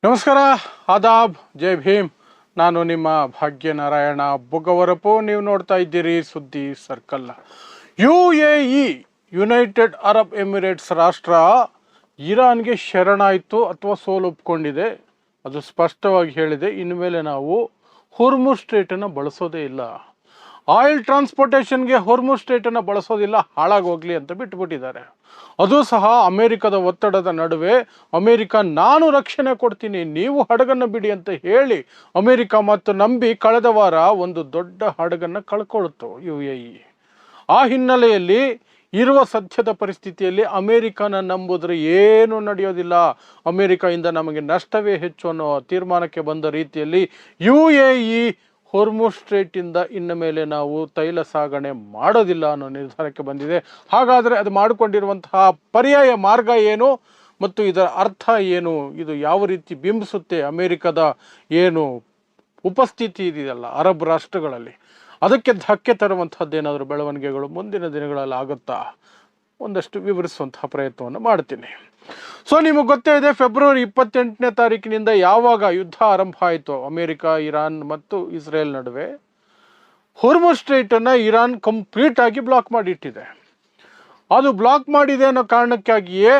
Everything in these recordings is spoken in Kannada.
ನಮಸ್ಕಾರ, ಆದಾಬ್, ಜೈ ಭೀಮ್. ನಾನು ನಿಮ್ಮ ಭಾಗ್ಯನಾರಾಯಣ ಬೊಗವರಪು. ನೀವು ನೋಡ್ತಾ ಇದ್ದೀರಿ ಸುದ್ದಿ circle. UAE United Arab Emirates ರಾಷ್ಟ್ರ ಇರಾನ್ಗೆ ಶರಣಾಯಿತು ಅಥವಾ ಸೋಲೊಪ್ಕೊಂಡಿದೆ. ಅದು ಸ್ಪಷ್ಟವಾಗಿ ಹೇಳಿದೆ, ಇನ್ಮೇಲೆ ನಾವು ಹುರ್ಮುಜ್ ಸ್ಟ್ರೇಟನ್ನು ಬಳಸೋದೇ ಇಲ್ಲ, ಆಯಿಲ್ ಟ್ರಾನ್ಸ್ಪೋರ್ಟೇಷನ್ಗೆ ಹುರ್ಮುಜ್ ಸ್ಟ್ರೇಟನ್ನು ಬಳಸೋದಿಲ್ಲ, ಹಾಳಾಗೋಗ್ಲಿ ಅಂತ ಬಿಟ್ಟುಬಿಟ್ಟಿದ್ದಾರೆ. ಅದು ಸಹ ಅಮೇರಿಕದ ಒತ್ತಡದ ನಡುವೆ ಅಮೇರಿಕ ನಾನು ರಕ್ಷಣೆ ಕೊಡ್ತೀನಿ, ನೀವು ಹಡಗನ್ನು ಬಿಡಿ ಅಂತ ಹೇಳಿ ಅಮೇರಿಕ ಮತ್ತು ನಂಬಿ ಕಳೆದ ವಾರ ಒಂದು ದೊಡ್ಡ ಹಡಗನ್ನು ಕಳ್ಕೊಳ್ತು UAE. ಆ ಹಿನ್ನೆಲೆಯಲ್ಲಿ ಇರುವ ಸದ್ಯದ ಪರಿಸ್ಥಿತಿಯಲ್ಲಿ ಅಮೇರಿಕನ ನಂಬುದ್ರೆ ಏನು ನಡೆಯೋದಿಲ್ಲ, ಅಮೇರಿಕೆಯಿಂದ ನಮಗೆ ನಷ್ಟವೇ ಹೆಚ್ಚು ಅನ್ನೋ ತೀರ್ಮಾನಕ್ಕೆ ಬಂದ ರೀತಿಯಲ್ಲಿ UAE ಹೊರ್ಮುಜ್ ಸ್ಟ್ರೇಟಿಂದ ಇನ್ನು ಮೇಲೆ ನಾವು ತೈಲ ಸಾಗಣೆ ಮಾಡೋದಿಲ್ಲ ಅನ್ನೋ ನಿರ್ಧಾರಕ್ಕೆ ಬಂದಿದೆ. ಹಾಗಾದರೆ ಅದು ಮಾಡಿಕೊಂಡಿರುವಂತಹ ಪರ್ಯಾಯ ಮಾರ್ಗ ಏನು ಮತ್ತು ಇದರ ಅರ್ಥ ಏನು, ಇದು ಯಾವ ರೀತಿ ಬಿಂಬಿಸುತ್ತೆ ಅಮೇರಿಕದ ಏನು ಉಪಸ್ಥಿತಿ ಇದೆಯಲ್ಲ ಅರಬ್ ರಾಷ್ಟ್ರಗಳಲ್ಲಿ, ಅದಕ್ಕೆ ಧಕ್ಕೆ ತರುವಂಥದ್ದೇನಾದರೂ ಬೆಳವಣಿಗೆಗಳು ಮುಂದಿನ ದಿನಗಳಲ್ಲಿ ಆಗುತ್ತಾ, ಒಂದಷ್ಟು ವಿವರಿಸುವಂತಹ ಪ್ರಯತ್ನವನ್ನು ಮಾಡ್ತೀನಿ. ಸೊ ನಿಮಗೆ ಗೊತ್ತೇ ಇದೆ, ಫೆಬ್ರವರಿ 28ನೇ ತಾರೀಕಿನಿಂದ ಯಾವಾಗ ಯುದ್ಧ ಆರಂಭ ಆಯಿತು ಅಮೇರಿಕ, ಇರಾನ್ ಮತ್ತು ಇಸ್ರೇಲ್ ನಡುವೆ, ಹೊರ್ಮುಜ್ ಸ್ಟ್ರೇಟನ್ನು ಇರಾನ್ ಕಂಪ್ಲೀಟ್ ಆಗಿ ಬ್ಲಾಕ್ ಮಾಡಿಟ್ಟಿದೆ. ಅದು ಬ್ಲಾಕ್ ಮಾಡಿದೆ ಅನ್ನೋ ಕಾರಣಕ್ಕಾಗಿಯೇ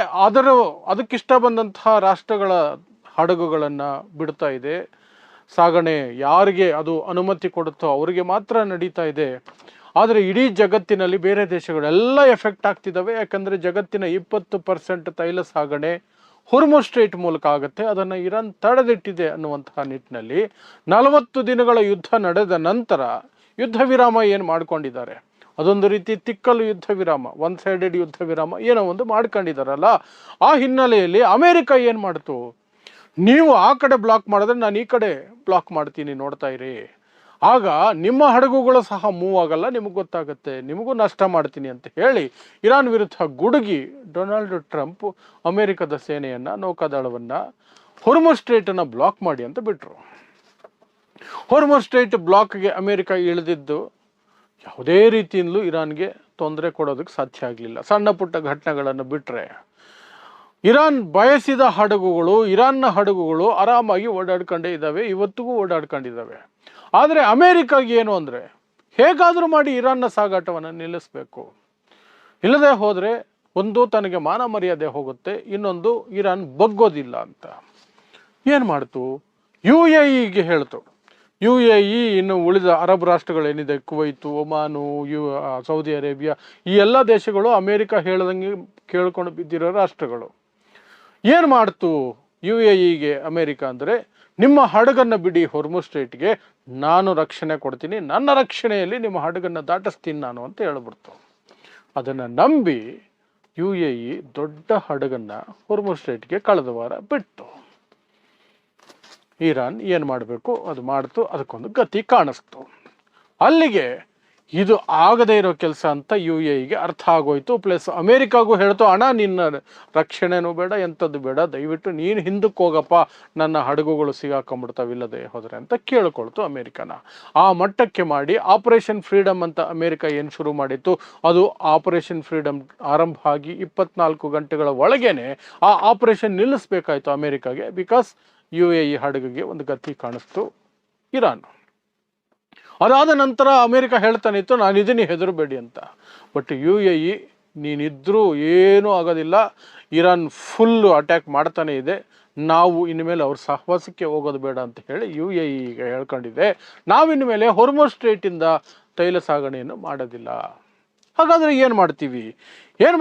ಅದಕ್ಕಿಷ್ಟ ಬಂದಂತಹ ರಾಷ್ಟ್ರಗಳ ಹಡಗುಗಳನ್ನು ಬಿಡ್ತಾ ಇದೆ. ಸಾಗಣೆ ಯಾರಿಗೆ ಅದು ಅನುಮತಿ ಕೊಡುತ್ತೋ ಅವರಿಗೆ ಮಾತ್ರ ನಡೀತಾ ಇದೆ. ಆದರೆ ಇಡೀ ಜಗತ್ತಿನಲ್ಲಿ ಬೇರೆ ದೇಶಗಳೆಲ್ಲ ಎಫೆಕ್ಟ್ ಆಗ್ತಿದ್ದಾವೆ. ಯಾಕಂದರೆ ಜಗತ್ತಿನ 20% ತೈಲ ಸಾಗಣೆ ಹೊರ್ಮುಜ್ ಸ್ಟ್ರೇಟ್ ಮೂಲಕ ಆಗುತ್ತೆ. ಅದನ್ನು ಇರಾನ್ ತಡೆದಿಟ್ಟಿದೆ ಅನ್ನುವಂತಹ ನಿಟ್ಟಿನಲ್ಲಿ 40 ದಿನಗಳ ಯುದ್ಧ ನಡೆದ ನಂತರ ಯುದ್ಧ ವಿರಾಮ ಏನು ಮಾಡ್ಕೊಂಡಿದ್ದಾರೆ, ಅದೊಂದು ರೀತಿ ತಿಕ್ಕಲು ಯುದ್ಧ ವಿರಾಮ, ಒನ್ ಸೈಡೆಡ್ ಯುದ್ಧ ವಿರಾಮ ಏನೋ ಒಂದು ಮಾಡ್ಕೊಂಡಿದ್ದಾರಲ್ಲ. ಆ ಹಿನ್ನೆಲೆಯಲ್ಲಿ ಅಮೇರಿಕ ಏನು ಮಾಡ್ತು, ನೀವು ಆ ಕಡೆ ಬ್ಲಾಕ್ ಮಾಡಿದ್ರೆ ನಾನು ಈ ಕಡೆ ಬ್ಲಾಕ್ ಮಾಡ್ತೀನಿ, ನೋಡ್ತಾ ಇರಿ, ಆಗ ನಿಮ್ಮ ಹಡಗುಗಳು ಸಹ ಮೂವ್ ಆಗಲ್ಲ, ನಿಮಗೆ ಗೊತ್ತಾಗುತ್ತೆ, ನಿಮಗೂ ನಷ್ಟ ಮಾಡ್ತೀನಿ ಅಂತ ಹೇಳಿ ಇರಾನ್ ವಿರುದ್ಧ ಗುಡುಗಿ ಡೊನಾಲ್ಡ್ ಟ್ರಂಪ್ ಅಮೇರಿಕದ ಸೇನೆಯನ್ನು, ನೌಕಾದಳವನ್ನು ಹೊರ್ಮುಜ್ ಸ್ಟ್ರೇಟನ್ನು ಬ್ಲಾಕ್ ಮಾಡಿ ಅಂತ ಬಿಟ್ಟರು. ಹೊರ್ಮುಜ್ ಸ್ಟ್ರೇಟ್ ಬ್ಲಾಕ್ಗೆ ಅಮೇರಿಕ ಇಳಿದಿದ್ದು ಯಾವುದೇ ರೀತಿಯಿಂದಲೂ ಇರಾನ್ಗೆ ತೊಂದರೆ ಕೊಡೋದಕ್ಕೆ ಸಾಧ್ಯ ಆಗಲಿಲ್ಲ. ಸಣ್ಣ ಪುಟ್ಟ ಘಟನೆಗಳನ್ನು ಬಿಟ್ಟರೆ ಇರಾನ್ ಬಯಸಿದ ಹಡಗುಗಳು, ಇರಾನ್ನ ಹಡಗುಗಳು ಆರಾಮಾಗಿ ಓಡಾಡ್ಕೊಂಡೇ ಇದ್ದಾವೆ, ಇವತ್ತಿಗೂ ಓಡಾಡ್ಕೊಂಡಿದ್ದಾವೆ. ಆದರೆ ಅಮೇರಿಕಾಗೆ ಏನು ಅಂದರೆ, ಹೇಗಾದರೂ ಮಾಡಿ ಇರಾನ್ನ ಸಾಗಾಟವನ್ನು ನಿಲ್ಲಿಸಬೇಕು, ಇಲ್ಲದೆ ಹೋದರೆ ಒಂದು ತನಗೆ ಮಾನ ಮರ್ಯಾದೆ ಹೋಗುತ್ತೆ, ಇನ್ನೊಂದು ಇರಾನ್ ಬಗ್ಗೋದಿಲ್ಲ ಅಂತ ಏನು ಮಾಡ್ತು, UAEಗೆ ಹೇಳ್ತು. UAE ಇನ್ನು ಉಳಿದ ಅರಬ್ ರಾಷ್ಟ್ರಗಳೇನಿದೆ, ಕುವೈತು, ಒಮಾನು, ಸೌದಿ ಅರೇಬಿಯಾ, ಈ ಎಲ್ಲ ದೇಶಗಳು ಅಮೇರಿಕ ಹೇಳ್ದಂಗೆ ಕೇಳ್ಕೊಂಡು ಬಿದ್ದಿರೋ ರಾಷ್ಟ್ರಗಳು. ಏನು ಮಾಡ್ತು UAEಗೆ ಅಮೇರಿಕ ಅಂದರೆ, ನಿಮ್ಮ ಹಡಗನ್ನು ಬಿಡಿ, ಹೊರ್ಮುಜ್ ಸ್ಟ್ರೇಟ್ಗೆ ನಾನು ರಕ್ಷಣೆ ಕೊಡ್ತೀನಿ, ನನ್ನ ರಕ್ಷಣೆಯಲ್ಲಿ ನಿಮ್ಮ ಹಡಗನ್ನು ದಾಟಿಸ್ತೀನಿ ನಾನು ಅಂತ ಹೇಳ್ಬಿಡ್ತು. ಅದನ್ನು ನಂಬಿ UAE ದೊಡ್ಡ ಹಡಗನ್ನು ಹೊರ್ಮುಜ್ ಸ್ಟ್ರೇಟ್ಗೆ ಕಳೆದ ವಾರ ಬಿಟ್ಟು ಇರಾನ್ ಏನು ಮಾಡಬೇಕು ಅದು ಮಾಡ್ತು, ಅದಕ್ಕೊಂದು ಗತಿ ಕಾಣಿಸ್ತು. ಅಲ್ಲಿಗೆ ಇದು ಆಗದೇ ಇರೋ ಕೆಲಸ ಅಂತ UAEಗೆ ಅರ್ಥ ಆಗೋಯ್ತು. ಪ್ಲಸ್ ಅಮೇರಿಕಾಗೂ ಹೇಳ್ತು, ಅಣ್ಣ ನಿನ್ನ ರಕ್ಷಣೆನೂ ಬೇಡ, ಎಂಥದ್ದು ಬೇಡ, ದಯವಿಟ್ಟು ನೀನು ಹಿಂದಕ್ಕೆ ಹೋಗಪ್ಪ, ನನ್ನ ಹಡಗುಗಳು ಸಿಗಾಕೊಂಡ್ಬಿಡ್ತಾವಿಲ್ಲದೆ ಹೋದರೆ ಅಂತ ಕೇಳ್ಕೊಳ್ತು ಅಮೇರಿಕನ. ಆ ಮಟ್ಟಕ್ಕೆ ಮಾಡಿ ಆಪರೇಷನ್ ಫ್ರೀಡಮ್ ಅಂತ ಅಮೇರಿಕ ಏನು ಶುರು ಮಾಡಿತ್ತು, ಅದು ಆಪರೇಷನ್ ಫ್ರೀಡಮ್ ಆರಂಭ ಆಗಿ 24 ಗಂಟೆಗಳ ಒಳಗೇನೆ ಆ ಆಪರೇಷನ್ ನಿಲ್ಲಿಸಬೇಕಾಯಿತು ಅಮೇರಿಕಾಗೆ. ಬಿಕಾಸ್ UAE ಹಡಗಿಗೆ ಒಂದು ಗತಿ ಕಾಣಿಸ್ತು ಇರಾನ್. ಅದಾದ ನಂತರ ಅಮೇರಿಕ ಹೇಳ್ತಾನೆ ಇತ್ತು, ನಾನಿದ್ದೀನಿ, ಹೆದರಬೇಡಿ ಅಂತ. ಬಟ್ UAE ನೀನಿದ್ರೂ ಏನೂ ಆಗೋದಿಲ್ಲ, ಇರಾನ್ ಫುಲ್ಲು ಅಟ್ಯಾಕ್ ಮಾಡ್ತಾನೆ ಇದೆ, ನಾವು ಇನ್ಮೇಲೆ ಅವ್ರ ಸಹವಾಸಕ್ಕೆ ಹೋಗೋದು ಬೇಡ ಅಂತ ಹೇಳಿ UAE ಈಗ ಹೇಳ್ಕೊಂಡಿದೆ, ನಾವಿನ್ನು ಮೇಲೆ ಹೊರ್ಮುಜ್ ಸ್ಟ್ರೇಟಿಂದ ತೈಲ ಸಾಗಣೆಯನ್ನು ಮಾಡೋದಿಲ್ಲ. ಹಾಗಾದರೆ ಏನು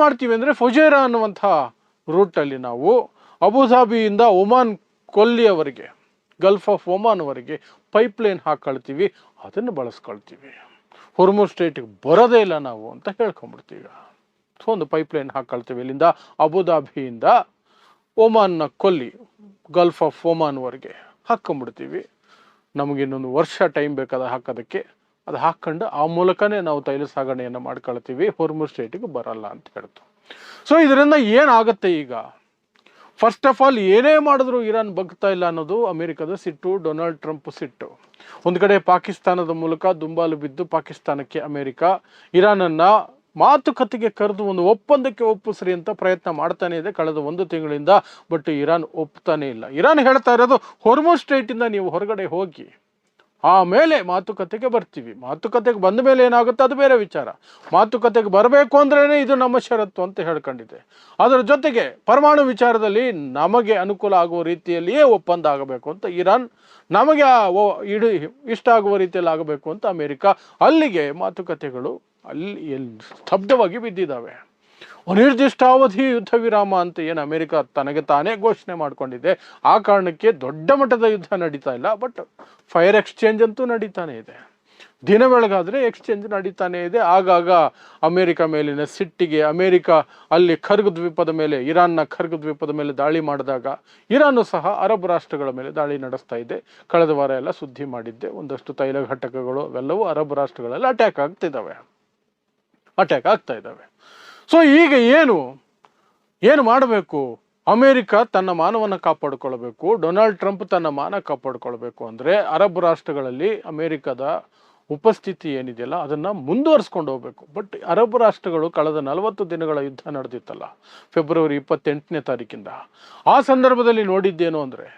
ಮಾಡ್ತೀವಿ ಅಂದರೆ, ಫುಜೇರಾ ಅನ್ನುವಂಥ ರೂಟಲ್ಲಿ ನಾವು ಅಬುಧಾಬಿಯಿಂದ ಒಮಾನ್ ಕೊಲ್ಲಿಯವರೆಗೆ, ಗಲ್ಫ್ ಆಫ್ ಒಮಾನ್ವರೆಗೆ ಪೈಪ್ಲೈನ್ ಹಾಕ್ಕೊಳ್ತೀವಿ, ಅದನ್ನು ಬಳಸ್ಕೊಳ್ತೀವಿ. ಹೊರ್ಮುಜ್ ಸ್ಟ್ರೇಟಿಗೆ ಬರೋದೇ ಇಲ್ಲ ನಾವು ಅಂತ ಹೇಳ್ಕೊಂಬಿಡ್ತೀವಿ. ಸೊ ಒಂದು ಪೈಪ್ಲೈನ್ ಹಾಕ್ಕೊಳ್ತೀವಿ, ಇಲ್ಲಿಂದ ಅಬುಧಾಬಿಯಿಂದ ಒಮಾನ್ನ ಕೊಲ್ಲಿ, ಗಲ್ಫ್ ಆಫ್ ಒಮಾನ್ವರೆಗೆ ಹಾಕ್ಕೊಂಬಿಡ್ತೀವಿ. ನಮಗಿನ್ನೊಂದು ವರ್ಷ ಟೈಮ್ ಬೇಕಾದ ಹಾಕೋದಕ್ಕೆ, ಅದು ಹಾಕ್ಕೊಂಡು ಆ ಮೂಲಕನೇ ನಾವು ತೈಲ ಸಾಗಣೆಯನ್ನು ಮಾಡ್ಕೊಳ್ತೀವಿ, ಹೊರ್ಮುಜ್ ಸ್ಟ್ರೇಟಿಗೆ ಬರಲ್ಲ ಅಂತ ಹೇಳ್ತು. ಸೊ ಇದರಿಂದ ಏನಾಗುತ್ತೆ ಈಗ, ಫಸ್ಟ್ ಆಫ್ ಆಲ್ ಏನೇ ಮಾಡಿದ್ರು ಇರಾನ್ ಬಗ್ತಾ ಇಲ್ಲ ಅನ್ನೋದು ಅಮೇರಿಕದ ಸಿಟ್ಟು, ಡೊನಾಲ್ಡ್ ಟ್ರಂಪ್ ಸಿಟ್ಟು. ಒಂದು ಕಡೆ ಪಾಕಿಸ್ತಾನದ ಮೂಲಕ ದುಂಬಾಲು ಬಿದ್ದು ಪಾಕಿಸ್ತಾನಕ್ಕೆ ಅಮೇರಿಕ ಇರಾನನ್ನು ಮಾತುಕತೆಗೆ ಕರೆದು ಒಂದು ಒಪ್ಪಂದಕ್ಕೆ ಒಪ್ಪಿಸ್ರಿ ಅಂತ ಪ್ರಯತ್ನ ಮಾಡ್ತಾನೆ ಇದೆ ಕಳೆದ 1 ತಿಂಗಳಿಂದ. ಬಟ್ ಇರಾನ್ ಒಪ್ತಾನೆ ಇಲ್ಲ. ಇರಾನ್ ಹೇಳ್ತಾ ಇರೋದು ಹೊರ್ಮುಜ್ ಸ್ಟ್ರೈಟಿಂದ ನೀವು ಹೊರಗಡೆ ಹೋಗಿ, ಆಮೇಲೆ ಮಾತುಕತೆಗೆ ಬರ್ತೀವಿ. ಮಾತುಕತೆಗೆ ಬಂದ ಮೇಲೆ ಏನಾಗುತ್ತೆ ಅದು ಬೇರೆ ವಿಚಾರ. ಮಾತುಕತೆಗೆ ಬರಬೇಕು ಅಂದ್ರೇ ಇದು ನಮ್ಮ ಷರತ್ತು ಅಂತ ಹೇಳ್ಕೊಂಡಿದೆ. ಅದರ ಜೊತೆಗೆ ಪರಮಾಣು ವಿಚಾರದಲ್ಲಿ ನಮಗೆ ಅನುಕೂಲ ಆಗುವ ರೀತಿಯಲ್ಲಿಯೇ ಒಪ್ಪಂದ ಆಗಬೇಕು ಅಂತ ಇರಾನ್, ನಮಗೆ ಇಷ್ಟ ಆಗುವ ರೀತಿಯಲ್ಲಿ ಆಗಬೇಕು ಅಂತ ಅಮೆರಿಕ. ಅಲ್ಲಿಗೆ ಮಾತುಕತೆಗಳು ಸ್ತಬ್ಧವಾಗಿ ಬಿದ್ದಿದ್ದಾವೆ. ಅನಿರ್ದಿಷ್ಟಾವಧಿ ಯುದ್ಧ ವಿರಾಮ ಅಂತ ಏನು ಅಮೆರಿಕ ತನಗೆ ತಾನೇ ಘೋಷಣೆ ಮಾಡಿಕೊಂಡಿದೆ, ಆ ಕಾರಣಕ್ಕೆ ದೊಡ್ಡ ಮಟ್ಟದ ಯುದ್ಧ ನಡೀತಾ ಇಲ್ಲ. ಬಟ್ ಫೈರ್ ಎಕ್ಸ್ಚೇಂಜ್ ಅಂತೂ ನಡೀತಾನೆ ಇದೆ. ದಿನ ಬೆಳಗಾದರೆ ಎಕ್ಸ್ಚೇಂಜ್ ನಡೀತಾನೆ ಇದೆ. ಆಗಾಗ ಅಮೆರಿಕ ಮೇಲಿನ ಸಿಟ್ಟಿಗೆ ಅಮೆರಿಕ ಅಲ್ಲಿ ಖರ್ಗ್ ದ್ವೀಪದ ಮೇಲೆ, ಇರಾನ್ನ ಖರ್ಗ್ ದ್ವೀಪದ ಮೇಲೆ ದಾಳಿ ಮಾಡಿದಾಗ ಇರಾನು ಸಹ ಅರಬ್ ರಾಷ್ಟ್ರಗಳ ಮೇಲೆ ದಾಳಿ ನಡೆಸ್ತಾ ಇದೆ. ಕಳೆದ ವಾರ ಎಲ್ಲ ಸುದ್ದಿ ಮಾಡಿದ್ದೆ. ಒಂದಷ್ಟು ತೈಲ ಘಟಕಗಳು ಅವೆಲ್ಲವೂ ಅರಬ್ ರಾಷ್ಟ್ರಗಳೆಲ್ಲ ಅಟ್ಯಾಕ್ ಆಗ್ತಾ ಇದ್ದಾವೆ. ಸೊ ಈಗ ಏನು ಮಾಡಬೇಕು? ಅಮೆರಿಕ ತನ್ನ ಮಾನವನ್ನು ಕಾಪಾಡಿಕೊಳ್ಬೇಕು, ಡೊನಾಲ್ಡ್ ಟ್ರಂಪ್ ತನ್ನ ಮಾನ ಕಾಪಾಡಿಕೊಳ್ಬೇಕು ಅಂದರೆ ಅರಬ್ ರಾಷ್ಟ್ರಗಳಲ್ಲಿ ಅಮೆರಿಕದ ಉಪಸ್ಥಿತಿ ಏನಿದೆಯಲ್ಲ ಅದನ್ನು ಮುಂದುವರಿಸ್ಕೊಂಡು ಹೋಗ್ಬೇಕು. ಬಟ್ ಅರಬ್ ರಾಷ್ಟ್ರಗಳು ಕಳೆದ 40 ದಿನಗಳ ಯುದ್ಧ ನಡೆದಿತ್ತಲ್ಲ, ಫೆಬ್ರವರಿ 28ನೇ ತಾರೀಕಿಂದ, ಆ ಸಂದರ್ಭದಲ್ಲಿ ನೋಡಿದ್ದೇನು ಅಂದರೆ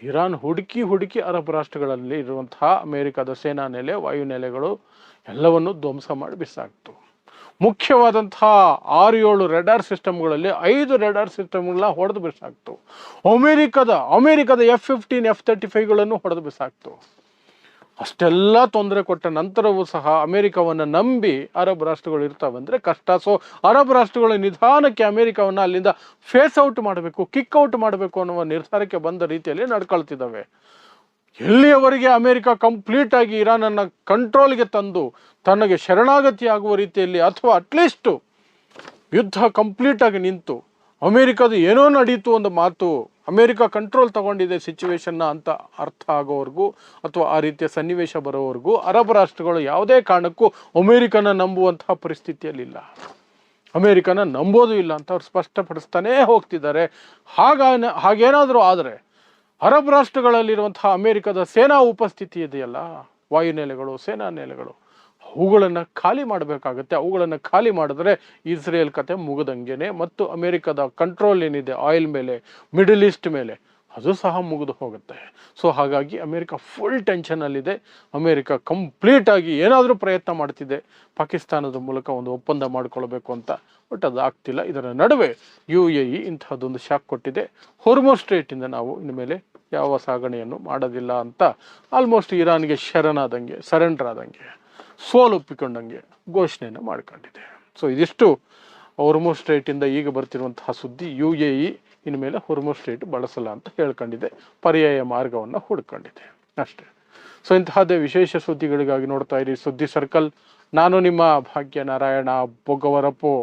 ಇರಾನ್ ಹುಡುಕಿ ಅರಬ್ ರಾಷ್ಟ್ರಗಳಲ್ಲಿ ಇರುವಂತಹ ಅಮೆರಿಕದ ಸೇನಾ ನೆಲೆ, ವಾಯುನೆಲೆಗಳು ಎಲ್ಲವನ್ನು ಧ್ವಂಸ ಮಾಡಿ ಬಿಸಾಕ್ತು. ಮುಖ್ಯವಾದಂತಹ 6-7 ರೆಡಾರ್ ಸಿಸ್ಟಮ್ಗಳಲ್ಲಿ 5 ರೆಡಾರ್ ಸಿಸ್ಟಮ್ಗಳನ್ನ ಹೊಡೆದು ಬಿಸಾಕ್ತು. ಅಮೆರಿಕದ F-15 F-35ಗಳನ್ನು ಹೊಡೆದು ಬಿಸಾಕ್ತು. ಅಷ್ಟೆಲ್ಲ ತೊಂದರೆ ಕೊಟ್ಟ ನಂತರವೂ ಸಹ ಅಮೆರಿಕವನ್ನು ನಂಬಿ ಅರಬ್ ರಾಷ್ಟ್ರಗಳು ಇರ್ತಾವಂದ್ರೆ ಕಷ್ಟ. ಸೊ ಅರಬ್ ರಾಷ್ಟ್ರಗಳು ನಿಧಾನಕ್ಕೆ ಅಮೆರಿಕವನ್ನು ಅಲ್ಲಿಂದ ಫೇಸ್ ಔಟ್ ಮಾಡಬೇಕು, ಕಿಕ್ ಔಟ್ ಮಾಡಬೇಕು ಅನ್ನುವ ನಿರ್ಧಾರಕ್ಕೆ ಬಂದ ರೀತಿಯಲ್ಲಿ ನಡ್ಕೊಳ್ತಿದ್ದಾವೆ. ಎಲ್ಲಿಯವರೆಗೆ ಅಮೆರಿಕ ಕಂಪ್ಲೀಟ್ ಆಗಿ ಇರಾನನ್ನು ಕಂಟ್ರೋಲ್ಗೆ ತಂದು ತನಗೆ ಶರಣಾಗತಿ ಆಗುವ ರೀತಿಯಲ್ಲಿ, ಅಥವಾ ಅಟ್ಲೀಸ್ಟ್ ಯುದ್ಧ ಕಂಪ್ಲೀಟ್ ಆಗಿ ನಿಂತು ಅಮೆರಿಕದ ಏನೋ ನಡೀತು ಒಂದು ಮಾತು, ಅಮೆರಿಕ ಕಂಟ್ರೋಲ್ ತಗೊಂಡಿದೆ ಸಿಚುವೇಶನ್ನ ಅಂತ ಅರ್ಥ ಆಗೋವರೆಗೂ, ಅಥವಾ ಆ ರೀತಿಯ ಸನ್ನಿವೇಶ ಬರೋವರೆಗೂ ಅರಬ್ ರಾಷ್ಟ್ರಗಳು ಯಾವುದೇ ಕಾರಣಕ್ಕೂ ಅಮೆರಿಕನ ನಂಬುವಂತಹ ಪರಿಸ್ಥಿತಿಯಲ್ಲಿಲ್ಲ. ಅಮೆರಿಕನ ನಂಬೋದು ಇಲ್ಲ ಅಂತ ಅವ್ರು ಸ್ಪಷ್ಟಪಡಿಸ್ತಾನೇ ಹೋಗ್ತಿದ್ದಾರೆ. ಹಾಗೇನಾದರೂ ಆದರೆ ಅರಬ್ ರಾಷ್ಟ್ರಗಳಲ್ಲಿರುವಂತಹ ಅಮೆರಿಕದ ಸೇನಾ ಉಪಸ್ಥಿತಿ ಇದೆಯಲ್ಲ, ವಾಯುನೆಲೆಗಳು, ಸೇನಾ ನೆಲೆಗಳು, ಅವುಗಳನ್ನು ಖಾಲಿ ಮಾಡಬೇಕಾಗತ್ತೆ. ಅವುಗಳನ್ನು ಖಾಲಿ ಮಾಡಿದ್ರೆ ಇಸ್ರೇಲ್ ಕತೆ ಮುಗಿದಂಗೆನೆ. ಮತ್ತು ಅಮೆರಿಕದ ಕಂಟ್ರೋಲ್ ಏನಿದೆ ಆಯಿಲ್ ಮೇಲೆ, ಮಿಡಲ್ ಈಸ್ಟ್ ಮೇಲೆ, ಅದು ಸಹ ಮುಗಿದು ಹೋಗುತ್ತೆ. ಸೊ ಹಾಗಾಗಿ ಅಮೆರಿಕ ಫುಲ್ ಟೆನ್ಷನಲ್ಲಿದೆ. ಅಮೆರಿಕ ಕಂಪ್ಲೀಟಾಗಿ ಏನಾದರೂ ಪ್ರಯತ್ನ ಮಾಡ್ತಿದೆ ಪಾಕಿಸ್ತಾನದ ಮೂಲಕ ಒಂದು ಒಪ್ಪಂದ ಮಾಡಿಕೊಳ್ಬೇಕು ಅಂತ. ಬಟ್ ಅದು ಆಗ್ತಿಲ್ಲ. ಇದರ ನಡುವೆ UAE ಇಂತಹದ್ದೊಂದು ಶಾಕ್ ಕೊಟ್ಟಿದೆ. ಹೊರ್ಮುಜ್ ಸ್ಟ್ರೈಟಿಂದ ನಾವು ಇನ್ಮೇಲೆ ಯಾವ ಸಾಗಣೆಯನ್ನು ಮಾಡೋದಿಲ್ಲ ಅಂತ ಆಲ್ಮೋಸ್ಟ್ ಇರಾನ್ಗೆ ಸರೆಂಡರ್ ಆದಂಗೆ, ಸೋಲೊಪ್ಪಿಕೊಂಡಂಗೆ ಘೋಷಣೆಯನ್ನು ಮಾಡ್ಕೊಂಡಿದೆ. ಸೊ ಇದಿಷ್ಟು ಹೊರ್ಮುಜ್ ಸ್ಟ್ರೈಟಿಂದ ಈಗ ಬರ್ತಿರುವಂತಹ ಸುದ್ದಿ. UAE ಇನ್ಮೇಲೆ ಹೊರ್ಮುಜ್ ಸ್ಟ್ರೈಟ್ ಬಳಸಲ್ಲ ಅಂತ ಹೇಳ್ಕೊಂಡಿದೆ, ಪರ್ಯಾಯ ಮಾರ್ಗವನ್ನು ಹುಡ್ಕೊಂಡಿದೆ ಅಷ್ಟೇ. ಸೊ ಇಂತಹದ್ದೇ ವಿಶೇಷ ಸುದ್ದಿಗಳಿಗಾಗಿ ನೋಡ್ತಾ ಇರಿ ಸುದ್ದಿ ಸರ್ಕಲ್. ನಾನು ನಿಮ್ಮ ಭಾಗ್ಯನಾರಾಯಣ ಬೊಗವರಪು.